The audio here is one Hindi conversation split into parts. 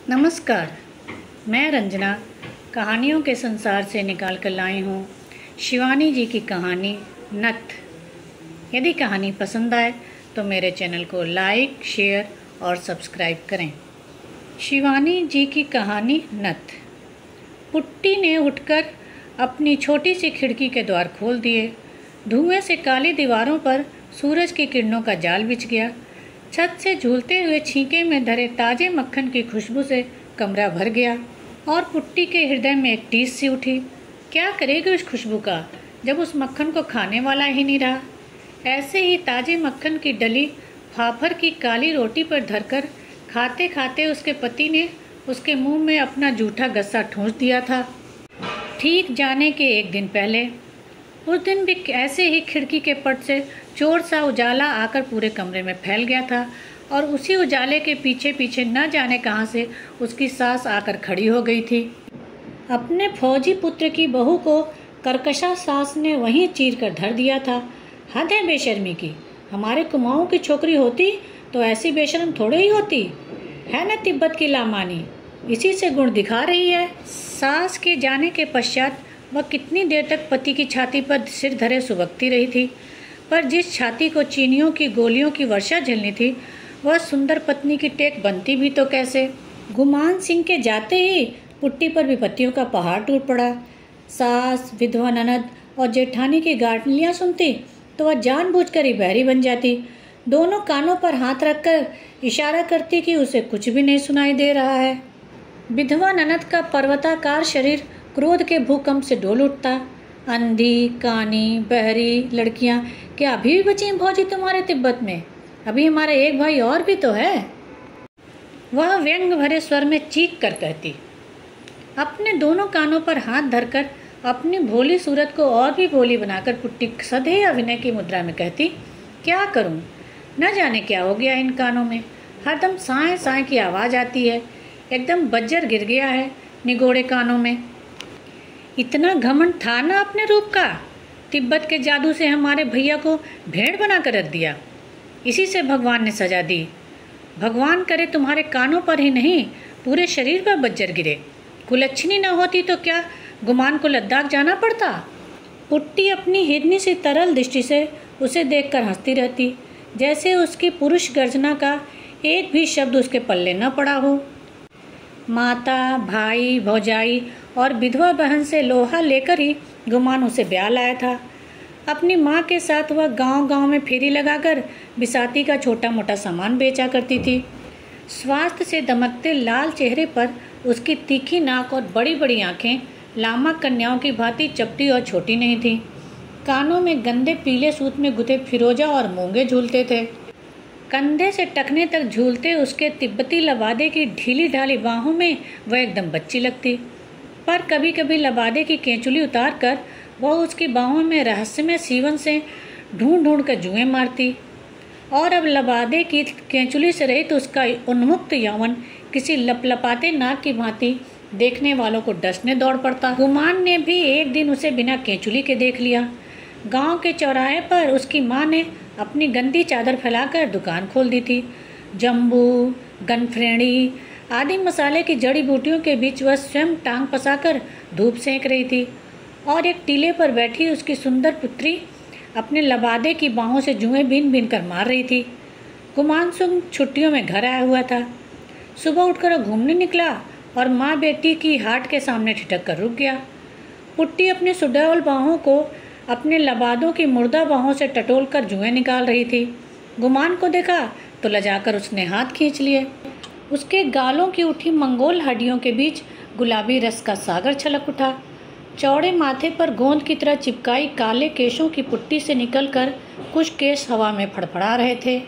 नमस्कार। मैं रंजना कहानियों के संसार से निकाल कर लाई हूँ शिवानी जी की कहानी नथ। यदि कहानी पसंद आए तो मेरे चैनल को लाइक, शेयर और सब्सक्राइब करें। शिवानी जी की कहानी नथ। पुट्टी ने उठकर अपनी छोटी सी खिड़की के द्वार खोल दिए। धुएं से काली दीवारों पर सूरज की किरणों का जाल बिछ गया। छत से झूलते हुए छींके में धरे ताजे मक्खन की खुशबू से कमरा भर गया और पुट्टी के हृदय में एक टीस सी उठी। क्या करेगी उस खुशबू का जब उस मक्खन को खाने वाला ही नहीं रहा। ऐसे ही ताजे मक्खन की डली फाफर की काली रोटी पर धरकर खाते खाते उसके पति ने उसके मुंह में अपना जूठा गस्सा ठूंस दिया था। ठीक जाने के एक दिन पहले उस दिन भी ऐसे ही खिड़की के पट से चोर सा उजाला आकर पूरे कमरे में फैल गया था और उसी उजाले के पीछे पीछे न जाने कहां से उसकी सास आकर खड़ी हो गई थी। अपने फौजी पुत्र की बहू को कर्कशा सास ने वहीं चीर कर धर दिया था। हद है बेशर्मी की। हमारे कुमाऊं की छोकरी होती तो ऐसी बेशर्म थोड़े ही होती है न। तिब्बत की लामानी इसी से गुण दिखा रही है। सास के जाने के पश्चात वह कितनी देर तक पति की छाती पर सिर धरे सुबकती रही थी, पर जिस छाती को चीनियों की गोलियों की वर्षा झेलनी थी वह सुंदर पत्नी की टेक बनती भी तो कैसे। गुमान सिंह के जाते ही पुट्टी पर विपत्तियों का पहाड़ टूट पड़ा। सास, विधवा ननद और जेठानी की गालियां सुनती तो वह जानबूझकर ही बहरी बन जाती। दोनों कानों पर हाथ रखकर इशारा करती कि उसे कुछ भी नहीं सुनाई दे रहा है। विधवा ननद का पर्वताकार शरीर क्रोध के भूकंप से डोल उठता। अंधी, कानी, बहरी लड़कियां क्या अभी भी बची हैं भौजी तुम्हारे तिब्बत में? अभी हमारा एक भाई और भी तो है। वह व्यंग भरे स्वर में चीख कर कहती। अपने दोनों कानों पर हाथ धरकर अपनी भोली सूरत को और भी भोली बनाकर पुट्टी सधे अभिनय की मुद्रा में कहती, क्या करूं? न जाने क्या हो गया इन कानों में। हरदम साए साए की आवाज आती है। एकदम बज्जर गिर गया है निगोड़े कानों में। इतना घमंड था ना अपने रूप का। तिब्बत के जादू से हमारे भैया को भेड़ बना कर रख दिया। इसी से भगवान ने सजा दी। भगवान करे तुम्हारे कानों पर ही नहीं पूरे शरीर पर बज्जर गिरे। कुलच्छनी न होती तो क्या गुमान को लद्दाख जाना पड़ता। पुट्टी अपनी हिरनी सी तरल दृष्टि से उसे देखकर हंसती रहती, जैसे उसकी पुरुष गर्जना का एक भी शब्द उसके पल्ले न पड़ा हो। माता, भाई, भौजाई और विधवा बहन से लोहा लेकर ही गुमान उसे ब्याह लाया था। अपनी माँ के साथ वह गांव-गांव में फेरी लगाकर बिसाती का छोटा मोटा सामान बेचा करती थी। स्वास्थ्य से दमकते लाल चेहरे पर उसकी तीखी नाक और बड़ी बड़ी आंखें लामा कन्याओं की भांति चपटी और छोटी नहीं थी। कानों में गंदे पीले सूत में गुथे फिरोजा और मूंगे झूलते थे। कंधे से टखने तक झूलते उसके तिब्बती लबादे की ढीली ढाली बाहों में वह एकदम बच्ची लगती। पर कभी कभी लबादे की केंचुली उतार कर वह उसकी बाहों में रहस्यमय सीवन से ढूंढ ढूंढ कर जुएं मारती। और अब लबादे की केंचुली से रहित उसका उन्मुक्त यौवन किसी लपलपाते नाग की भांति देखने वालों को डसने दौड़ पड़ता। गुमान ने भी एक दिन उसे बिना केंचुली के देख लिया। गांव के चौराहे पर उसकी माँ ने अपनी गंदी चादर फैलाकर दुकान खोल दी थी। जम्बू, गनफ्रेड़ी आदि मसाले की जड़ी बूटियों के बीच वह स्वयं टांग पसाकर धूप सेंक रही थी और एक टीले पर बैठी उसकी सुंदर पुत्री अपने लबादे की बाहों से जुएं बीन बीन कर मार रही थी। गुमान सिंह छुट्टियों में घर आया हुआ था। सुबह उठकर घूमने निकला और माँ बेटी की हाट के सामने ठिठक कर रुक गया। पुट्टी अपनी सुडौल बाहों को अपने लबादों की मुर्दा बाहों से टटोल कर जुएं निकाल रही थी। गुमान को देखा तो लजाकर उसने हाथ खींच लिए। उसके गालों की उठी मंगोल हड्डियों के बीच गुलाबी रस का सागर छलक उठा। चौड़े माथे पर गोंद की तरह चिपकाई काले केशों की पुट्टी से निकलकर कुछ केश हवा में फड़फड़ा रहे थे।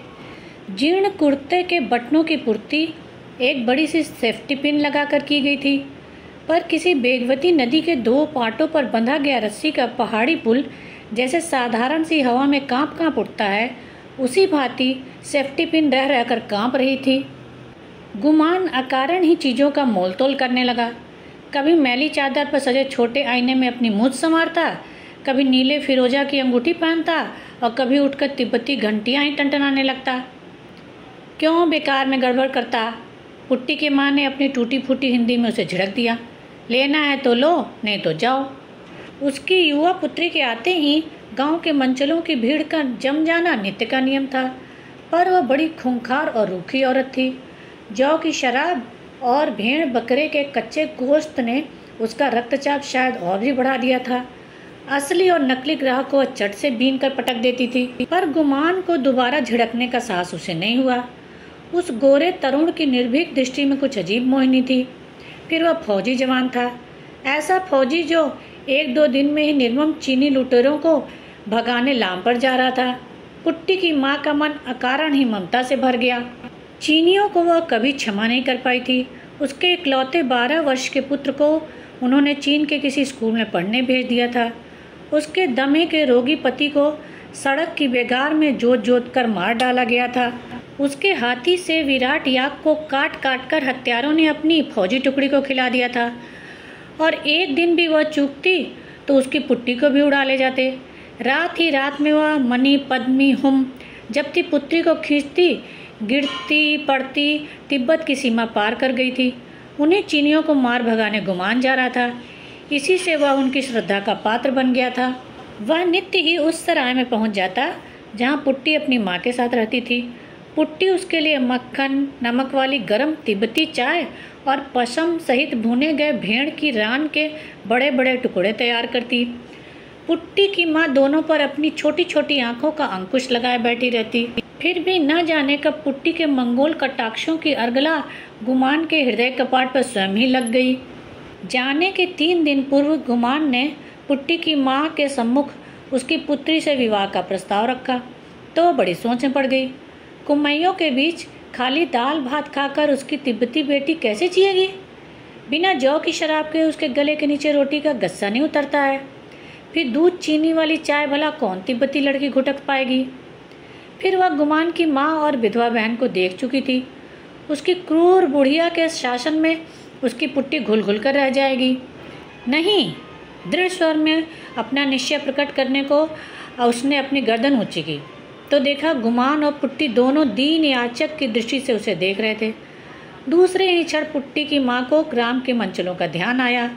जीर्ण कुर्ते के बटनों की पूर्ति एक बड़ी सी सेफ्टी पिन लगाकर की गई थी, पर किसी बेगवती नदी के दो पाटों पर बंधा गया रस्सी का पहाड़ी पुल जैसे साधारण सी हवा में कांप कांप उठता है, उसी भांति सेफ्टी पिन रह रहकर कांप रही थी। गुमान अकारण ही चीज़ों का मोलतोल करने लगा। कभी मैली चादर पर सजे छोटे आईने में अपनी मूंछ संवारता, कभी नीले फिरोजा की अंगूठी पहनता और कभी उठकर तिब्बती घंटियां ही टनटनाने लगता। क्यों बेकार में गड़बड़ करता? पुट्टी की माँ ने अपनी टूटी फूटी हिंदी में उसे झिड़क दिया, लेना है तो लो, नहीं तो जाओ। उसकी युवा पुत्री के आते ही गांव के मंचलों की भीड़ का जम जाना नित्य का नियम था, पर वह बड़ी खूंखार और रूखी औरत थी। जौ की शराब और भेड़ बकरे के कच्चे गोश्त ने उसका रक्तचाप शायद और भी बढ़ा दिया था। असली और नकली ग्राहक को चट से बीन कर पटक देती थी, पर गुमान को दोबारा झिड़कने का साहस उसे नहीं हुआ। उस गोरे तरुण की निर्भीक दृष्टि में कुछ अजीब मोहिनी थी। फिर वह फौजी जवान था, ऐसा फौजी जो 1-2 दिन में ही निर्मम चीनी लुटेरों को भगाने लाम पर जा रहा था। पुट्टी की माँ का मन अकारण ही ममता से भर गया। चीनियों को वह कभी क्षमा नहीं कर पाई थी। उसके इकलौते 12 वर्ष के पुत्र को उन्होंने चीन के किसी स्कूल में पढ़ने भेज दिया था। उसके दमे के रोगी पति को सड़क की बेगार में जोत जोत कर मार डाला गया था। उसके हाथी से विराट याक को काट काट कर हत्यारों ने अपनी फौजी टुकड़ी को खिला दिया था, और एक दिन भी वह चूकती तो उसकी पुट्टी को भी उड़ा ले जाते। रात ही रात में वह मनी पद्मी हुम जबकि पुत्री को खींचती गिरती पड़ती तिब्बत की सीमा पार कर गई थी। उन्हें चीनियों को मार भगाने गुमान जा रहा था। इसी से वह उनकी श्रद्धा का पात्र बन गया था। वह नित्य ही उस सराय में पहुंच जाता जहां पुट्टी अपनी माँ के साथ रहती थी। पुट्टी उसके लिए मक्खन, नमक वाली गरम तिब्बती चाय और पशम सहित भुने गए भेड़ की रान के बड़े बड़े टुकड़े तैयार करती। पुट्टी की माँ दोनों पर अपनी छोटी छोटी आंखों का अंकुश लगाए बैठी रहती। फिर भी न जाने कब पुट्टी के मंगोल कटाक्षों की अर्गला गुमान के हृदय कपाट पर स्वयं ही लग गई। जाने के 3 दिन पूर्व गुमान ने पुट्टी की माँ के सम्मुख उसकी पुत्री से विवाह का प्रस्ताव रखा तो बड़ी सोच में पड़ गई। कुम्हैयों के बीच खाली दाल भात खाकर उसकी तिब्बती बेटी कैसे जिएगी? बिना जौ की शराब के उसके गले के नीचे रोटी का गस्सा नहीं उतरता है। फिर दूध चीनी वाली चाय भला कौन तिब्बती लड़की घुटक पाएगी? फिर वह गुमान की माँ और विधवा बहन को देख चुकी थी। उसकी क्रूर बुढ़िया के शासन में उसकी पुट्टी घुल घुल कर रह जाएगी। नहीं, दृढ़ स्वर में अपना निश्चय प्रकट करने को उसने अपनी गर्दन ऊंची की तो देखा गुमान और पुट्टी दोनों दीन याचक की दृष्टि से उसे देख रहे थे। दूसरे ही क्षण पुट्टी की माँ को ग्राम के मंचलों का ध्यान आया,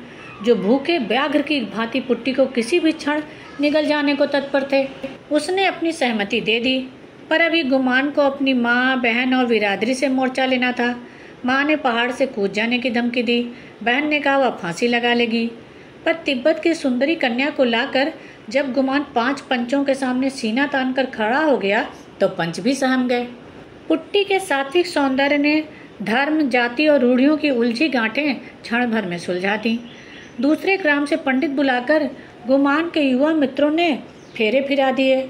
जो भूखे व्याघ्र की भांति पुट्टी को किसी भी क्षण निगल जाने को तत्पर थे। उसने अपनी सहमति दे दी, पर अभी गुमान को अपनी माँ, बहन और बिरादरी से मोर्चा लेना था। माँ ने पहाड़ से कूद जाने की धमकी दी। बहन ने कहा वह फांसी लगा लेगी। पर तिब्बत की सुंदरी कन्या को लाकर जब गुमान 5 पंचों के सामने सीना तान कर खड़ा हो गया तो पंच भी सहम गए। पुट्टी के सात्विक सौंदर्य ने धर्म, जाति और रूढ़ियों की उलझी गांठें क्षण भर में सुलझा दी। दूसरे ग्राम से पंडित बुलाकर गुमान के युवा मित्रों ने फेरे फिरा दिए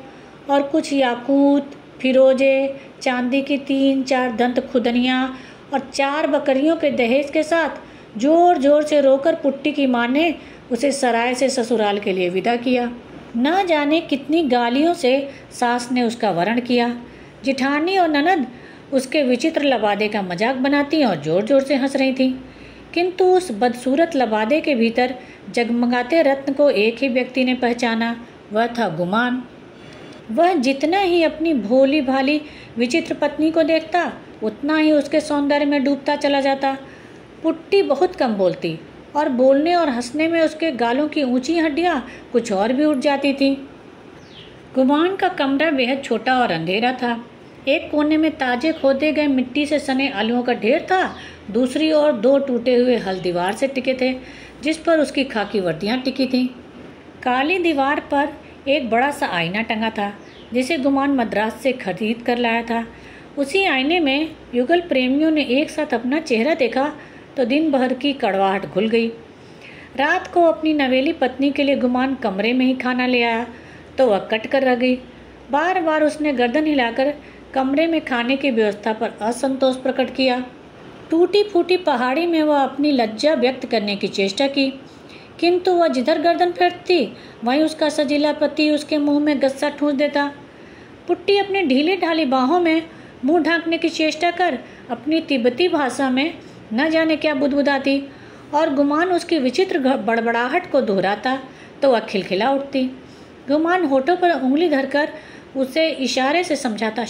और कुछ याकूत, फिरोजे, चांदी की 3-4 दंत खुदनियाँ और 4 बकरियों के दहेज के साथ जोर जोर से रोकर पुट्टी की माँ ने उसे सराय से ससुराल के लिए विदा किया। न जाने कितनी गालियों से सास ने उसका वरण किया। जिठानी और ननद उसके विचित्र लबादे का मजाक बनाती और जोर जोर से हंस रही थी, किंतु उस बदसूरत लबादे के भीतर जगमगाते रत्न को एक ही व्यक्ति ने पहचाना, वह था गुमान। वह जितना ही अपनी भोली भाली विचित्र पत्नी को देखता उतना ही उसके सौंदर्य में डूबता चला जाता। पुट्टी बहुत कम बोलती और बोलने और हंसने में उसके गालों की ऊंची हड्डियां कुछ और भी उठ जाती थीं। गुमान का कमरा बेहद छोटा और अंधेरा था। एक कोने में ताजे खोदे गए मिट्टी से सने आलुओं का ढेर था, दूसरी ओर 2 टूटे हुए हल दीवार से टिके थे जिस पर उसकी खाकी वर्दियां टिकी थीं। काली दीवार पर एक बड़ा सा आईना टंगा था जिसे गुमान मद्रास से खरीद कर लाया था। उसी आईने में युगल प्रेमियों ने एक साथ अपना चेहरा देखा तो दिन भर की कड़वाहट घुल गई। रात को अपनी नवेली पत्नी के लिए गुमान कमरे में ही खाना ले आया तो वह कट कर रह गई। बार बार उसने गर्दन हिलाकर कमरे में खाने की व्यवस्था पर असंतोष प्रकट किया। टूटी फूटी पहाड़ी में वह अपनी लज्जा व्यक्त करने की चेष्टा की, किंतु वह जिधर गर्दन फेरती वहीं उसका सजीला पति उसके मुंह में गस्सा ठूंस देता। पुट्टी अपने ढीले ढाली बाहों में मुंह ढांकने की चेष्टा कर अपनी तिब्बती भाषा में न जाने क्या बुदबुदाती और गुमान उसकी विचित्र बड़बड़ाहट को दोहराता तो वह खिलखिला उठती। गुमान होठों पर उंगली धरकर उसे इशारे से समझाता,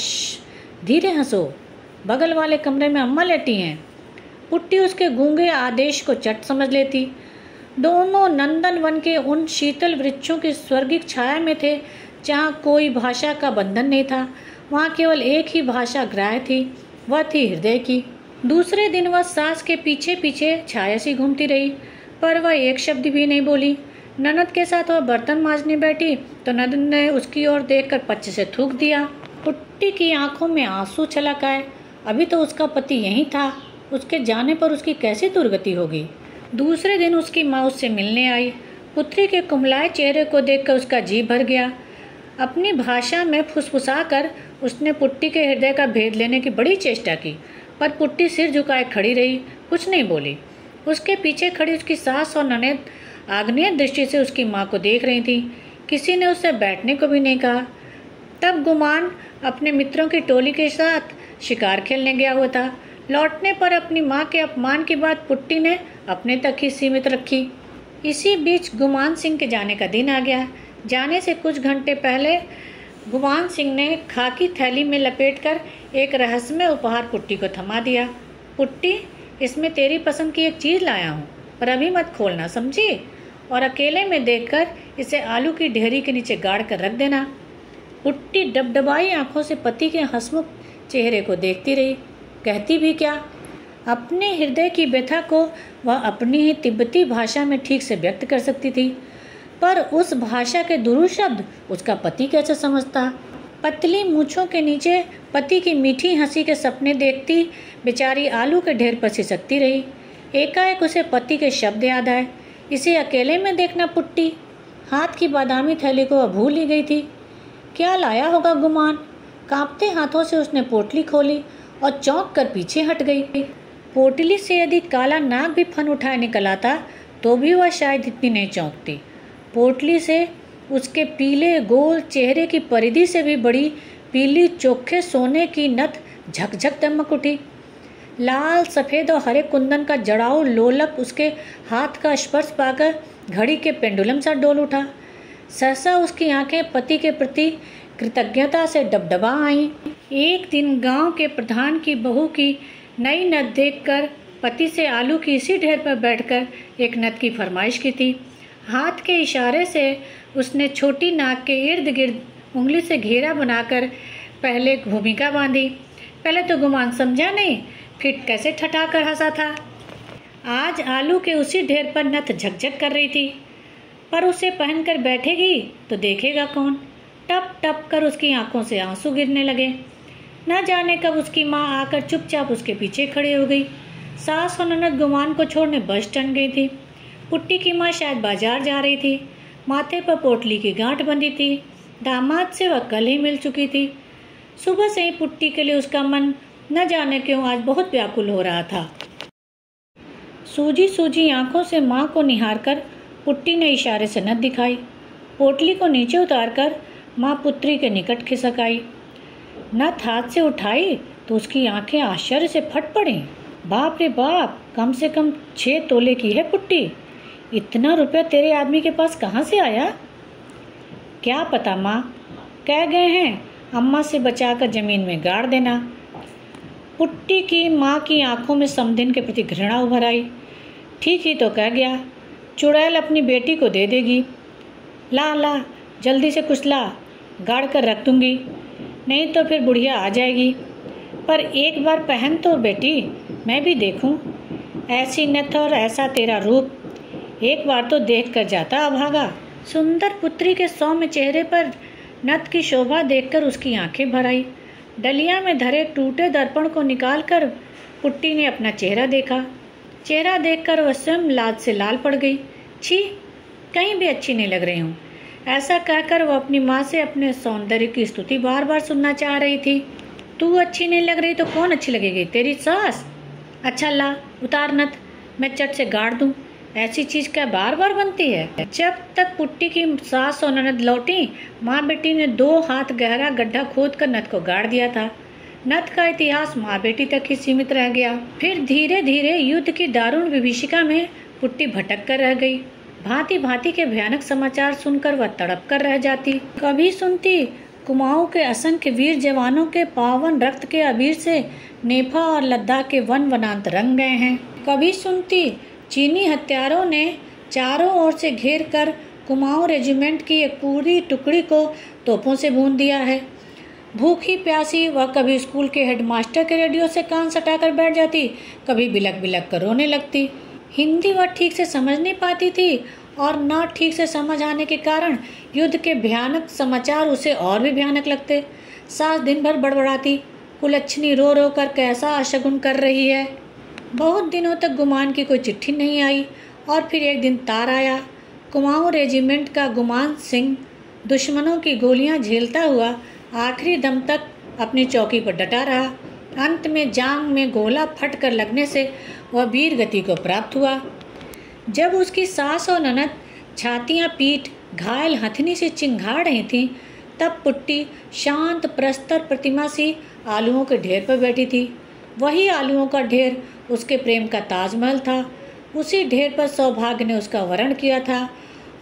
धीरे हंसो, बगल वाले कमरे में अम्मा लेटी हैं। पुट्टी उसके गूंगे आदेश को चट समझ लेती। दोनों नंदन वन के उन शीतल वृक्षों की स्वर्गिक छाया में थे, जहाँ कोई भाषा का बंधन नहीं था। वहाँ केवल एक ही भाषा ग्राह्य थी, वह थी हृदय की। दूसरे दिन वह सास के पीछे पीछे छाया सी घूमती रही, पर वह एक शब्द भी नहीं बोली। ननद के साथ वह बर्तन मांजने बैठी तो ननद ने उसकी ओर देखकर पच्चे से थूक दिया। पुट्टी की आंखों में आंसू छलक आए। अभी तो उसका पति यहीं था, उसके जाने पर उसकी कैसी दुर्गति होगी। दूसरे दिन उसकी माँ उससे मिलने आई। पुत्री के कुमलाए चेहरे को देखकर उसका जी भर गया। अपनी भाषा में फुसफुसा कर उसने पुट्टी के हृदय का भेद लेने की बड़ी चेष्टा की, पर पुट्टी सिर झुकाए खड़ी रही, कुछ नहीं बोली। उसके पीछे खड़ी उसकी सास और ननद आग्नेय दृष्टि से उसकी माँ को देख रही थी। किसी ने उससे बैठने को भी नहीं कहा। तब गुमान अपने मित्रों की टोली के साथ शिकार खेलने गया हुआ था। लौटने पर अपनी माँ के अपमान की बात पुट्टी ने अपने तक ही सीमित रखी। इसी बीच गुमान सिंह के जाने का दिन आ गया। जाने से कुछ घंटे पहले गुमान सिंह ने खाकी थैली में लपेटकर एक रहस्यमय उपहार पुट्टी को थमा दिया। पुट्टी, इसमें तेरी पसंद की एक चीज़ लाया हूँ, पर अभी मत खोलना, समझी? और अकेले में देखकर इसे आलू की ढेरी के नीचे गाड़ कर रख देना। पुट्टी डबडबाई आंखों से पति के हंसमुख चेहरे को देखती रही। कहती भी क्या? अपने हृदय की व्यथा को वह अपनी ही तिब्बती भाषा में ठीक से व्यक्त कर सकती थी, पर उस भाषा के दुरू शब्द उसका पति कैसे समझता? पतली मूंछों के नीचे पति की मीठी हंसी के सपने देखती बेचारी आलू के ढेर पर सिसकती रही। एकाएक उसे पति के शब्द याद आए। इसे अकेले में देखना पुट्टी। हाथ की बादामी थैली को वह भूल ही गई थी। क्या लाया होगा गुमान? कांपते हाथों से उसने पोटली खोली और चौंक कर पीछे हट गई। पोटली से यदि काला नाग भी फन उठाए निकल आता तो भी वह शायद इतनी नहीं चौंकती। पोटली से उसके पीले गोल चेहरे की परिधि से भी बड़ी पीली चोखे सोने की नथ झकझक दमक उठी। लाल सफ़ेद और हरे कुंदन का जड़ाऊ लोलक उसके हाथ का स्पर्श पाकर घड़ी के पेंडुलम सा डोल उठा। सहसा उसकी आंखें पति के प्रति कृतज्ञता से डबडबा आईं। एक दिन गांव के प्रधान की बहू की नई नथ देखकर पति से आलू की इसी ढेर पर बैठकर एक नथ की फरमाइश की थी। हाथ के इशारे से उसने छोटी नाक के इर्द गिर्द उंगली से घेरा बनाकर पहले भूमिका बांधी। पहले तो गुमान समझा नहीं, फिर कैसे ठठाकर हंसा था। आज आलू के उसी ढेर पर नथ झकझक कर रही थी, पर उसे पहनकर बैठेगी तो देखेगा कौन? टप टप कर उसकी आंखों से आंसू गिरने लगे। न जाने कब उसकी माँ आकर चुपचाप उसके पीछे खड़ी हो गई। सास और ननद गुमान को छोड़ने बस टन गई थी। पुट्टी की माँ शायद बाजार जा रही थी। माथे पर पोटली की गांठ बंधी थी। दामाद से वह कल ही मिल चुकी थी। सुबह से ही पुट्टी के लिए उसका मन न जाने क्यों आज बहुत व्याकुल हो रहा था। सूजी सूजी आंखों से माँ को निहारकर पुट्टी ने इशारे से नथ दिखाई। पोटली को नीचे उतारकर माँ पुत्री के निकट खिसक आई। नथ हाथ से उठाई तो उसकी आंखें आश्चर्य से फट पड़ी। बाप रे बाप, कम से कम 6 तोले की है पुट्टी। इतना रुपया तेरे आदमी के पास कहाँ से आया? क्या पता माँ, कह गए हैं अम्मा से बचाकर जमीन में गाड़ देना। पुट्टी की माँ की आंखों में समधिन के प्रति घृणा उभर आई। ठीक ही तो कह गया, चुड़ैल अपनी बेटी को दे देगी। ला ला जल्दी से कुछ ला, गाड़ कर रख दूंगी, नहीं तो फिर बुढ़िया आ जाएगी। पर एक बार पहन तो बेटी, मैं भी देखूं। ऐसी नथ और ऐसा तेरा रूप, एक बार तो देख कर जाता अभागा। सुंदर पुत्री के सौम्य चेहरे पर नथ की शोभा देखकर उसकी आंखें भर आई। डलिया में धरे टूटे दर्पण को निकालकर पुट्टी ने अपना चेहरा देखा। चेहरा देखकर वह स्वयं लाज से लाल पड़ गई। छी, कहीं भी अच्छी नहीं लग रही हूँ। ऐसा कहकर वह अपनी माँ से अपने सौंदर्य की स्तुति बार बार सुनना चाह रही थी। तू अच्छी नहीं लग रही तो कौन अच्छी लगेगी? तेरी सास? अच्छा ला उतार नथ, मैं चट से गाड़ दूं। ऐसी चीज क्या बार बार बनती है? जब तक पुट्टी की सास और ननद लौटी, माँ बेटी ने 2 हाथ गहरा गड्ढा खोद कर नथ को गाड़ दिया था। नथ का इतिहास माँ बेटी तक ही सीमित रह गया। फिर धीरे धीरे युद्ध की दारुण विभीषिका में पुट्टी भटक कर रह गई। भांति भांति के भयानक समाचार सुनकर वह तड़प कर रह जाती। कभी सुनती कुमाऊं के असंख्य वीर जवानों के पावन रक्त के अबीर से नेपा और लद्दाख के वन वनांत रंग गए हैं। कभी सुनती चीनी हत्यारों ने चारों ओर से घेर कर कुमाऊं रेजिमेंट की एक पूरी टुकड़ी को तोपों से भून दिया है। भूखी प्यासी वह कभी स्कूल के हेडमास्टर के रेडियो से कान सटाकर बैठ जाती, कभी बिलक बिलक कर रोने लगती। हिंदी वह ठीक से समझ नहीं पाती थी और न ठीक से समझ आने के कारण युद्ध के भयानक समाचार उसे और भी भयानक लगते। सास दिन भर बड़बड़ाती, कुलच्छनी रो रो कर कैसा अशगुन कर रही है। बहुत दिनों तक गुमान की कोई चिट्ठी नहीं आई और फिर एक दिन तार आया। कुमाऊं रेजिमेंट का गुमान सिंह दुश्मनों की गोलियां झेलता हुआ आखिरी दम तक अपनी चौकी पर डटा रहा। अंत में जांग में गोला फट कर लगने से वह वीर गति को प्राप्त हुआ। जब उसकी सास और ननद छातियां पीट घायल हथनी से चिंघाड़ रही थीं, तब पुट्टी शांत प्रस्तर प्रतिमा सी आलुओं के ढेर पर बैठी थी। वही आलुओं का ढेर उसके प्रेम का ताजमहल था। उसी ढेर पर सौभाग्य ने उसका वरण किया था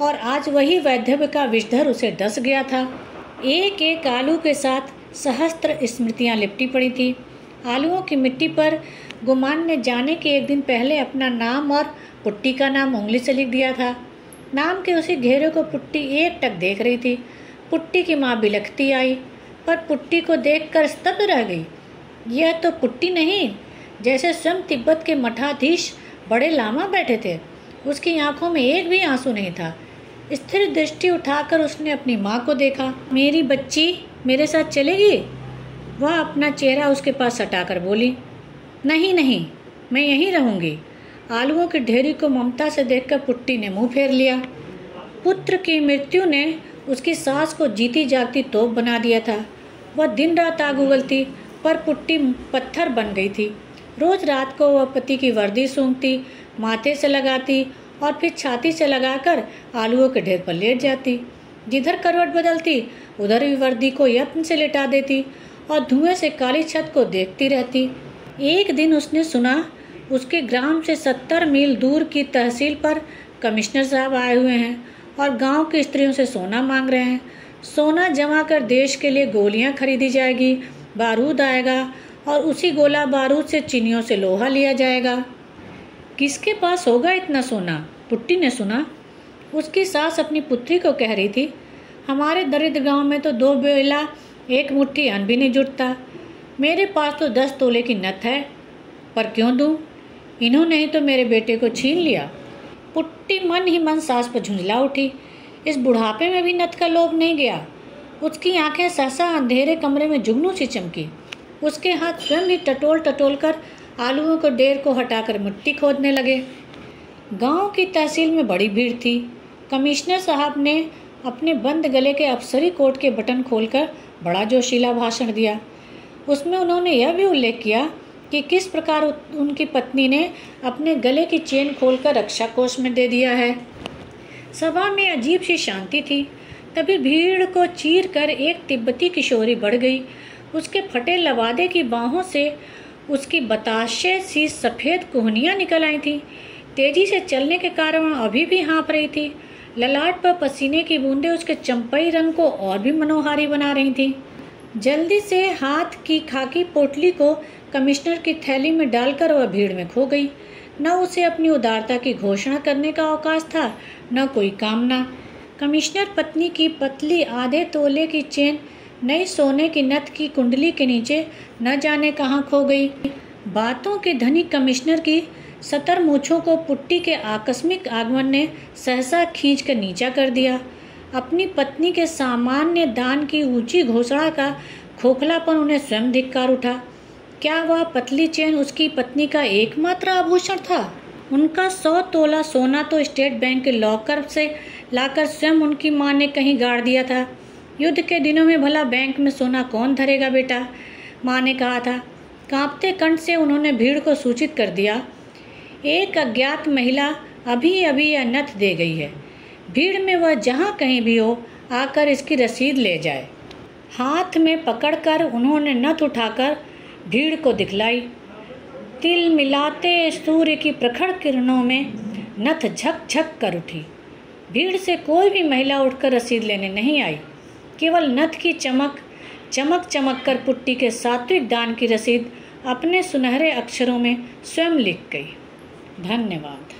और आज वही वैधव्य का विषधर उसे डस गया था। एक एक आलू के साथ सहस्त्र स्मृतियां लिपटी पड़ी थी। आलुओं की मिट्टी पर गुमान ने जाने के एक दिन पहले अपना नाम और पुट्टी का नाम उंगली से लिख दिया था। नाम के उसी घेरे को पुट्टी एक टक देख रही थी। पुट्टी की माँ बिलखती आई, पर पुट्टी को देखकर स्तब्ध रह गई। यह तो पुट्टी नहीं, जैसे स्वयं तिब्बत के मठाधीश बड़े लामा बैठे थे। उसकी आंखों में एक भी आंसू नहीं था। स्थिर दृष्टि उठाकर उसने अपनी माँ को देखा। मेरी बच्ची मेरे साथ चलेगी? वह अपना चेहरा उसके पास सटाकर बोली, नहीं नहीं, मैं यहीं रहूंगी। आलुओं की ढेरी को ममता से देखकर पुट्टी ने मुंह फेर लिया। पुत्र की मृत्यु ने उसकी सास को जीती जागती तोप बना दिया था। वह दिन रात आग उगलती, पर पुट्टी पत्थर बन गई थी। रोज रात को वह पति की वर्दी सूंघती, माथे से लगाती और फिर छाती से लगाकर आलुओं के ढेर पर लेट जाती। जिधर करवट बदलती उधर भी वर्दी को यत्न से लेटा देती और धुएं से काली छत को देखती रहती। एक दिन उसने सुना उसके ग्राम से 70 मील दूर की तहसील पर कमिश्नर साहब आए हुए हैं और गांव की स्त्रियों से सोना मांग रहे हैं। सोना जमा कर देश के लिए गोलियां खरीदी जाएगी, बारूद आएगा और उसी गोला बारूद से चीनियों से लोहा लिया जाएगा। किसके पास होगा इतना सोना? पुट्टी ने सुना। उसकी सास अपनी पुत्री को कह रही थी, हमारे दरिद्र गांव में तो 2 बेला 1 मुट्ठी अन्न भी नहीं जुटता। मेरे पास तो 10 तोले की नथ है, पर क्यों दूं? इन्होंने ही तो मेरे बेटे को छीन लिया। पुट्टी मन ही मन सास पर झुंझला उठी। इस बुढ़ापे में भी नथ का लोभ नहीं गया। उसकी आंखें सहसा अंधेरे कमरे में जुगनू सी चमकी। उसके हाथ स्वयं ही टटोल टटोल कर आलुओं को ढेर को हटाकर मिट्टी खोदने लगे। गांव की तहसील में बड़ी भीड़ थी। कमिश्नर साहब ने अपने बंद गले के अफसरी कोट के बटन खोलकर बड़ा जोशीला भाषण दिया। उसमें उन्होंने यह भी उल्लेख किया कि किस प्रकार उनकी पत्नी ने अपने गले की चेन खोलकर रक्षा कोष में दे दिया है। सभा में अजीब सी शांति थी। तभी भीड़ को चीर कर एक तिब्बती किशोरी बढ़ गई। उसके फटे लवादे की बाहों से उसकी बताशे सी सफ़ेद कोहनियाँ निकल आई थी। तेजी से चलने के कारण वह अभी भी हाँफ रही थी। ललाट पर पसीने की बूंदें उसके चंपई रंग को और भी मनोहारी बना रही थी। जल्दी से हाथ की खाकी पोटली को कमिश्नर की थैली में डालकर वह भीड़ में खो गई। न उसे अपनी उदारता की घोषणा करने का अवकाश था, न कोई कामना। कमिश्नर पत्नी की पतली आधे तोले की चेन नई सोने की नथ की कुंडली के नीचे न जाने कहाँ खो गई। बातों के धनी कमिश्नर की 70 मूछों को पुट्टी के आकस्मिक आगमन ने सहसा खींच कर नीचा कर दिया। अपनी पत्नी के सामान्य दान की ऊंची घोषणा का खोखलापन उन्हें स्वयं धिक्कार उठा। क्या वह पतली चेन उसकी पत्नी का एकमात्र आभूषण था? उनका 100 तोला सोना तो स्टेट बैंक के लॉकर से लाकर स्वयं उनकी माँ ने कहीं गाड़ दिया था। युद्ध के दिनों में भला बैंक में सोना कौन धरेगा बेटा, माँ ने कहा था। कांपते कंठ से उन्होंने भीड़ को सूचित कर दिया, एक अज्ञात महिला अभी अभी यह नथ दे गई है। भीड़ में वह जहाँ कहीं भी हो आकर इसकी रसीद ले जाए। हाथ में पकड़कर उन्होंने नथ उठाकर भीड़ को दिखलाई। तिल मिलाते सूर्य की प्रखर किरणों में नथ झक झक कर उठी। भीड़ से कोई भी महिला उठकर रसीद लेने नहीं आई। केवल नथ की चमक चमक कर पुट्टी के सात्विक दान की रसीद अपने सुनहरे अक्षरों में स्वयं लिख गई। धन्यवाद।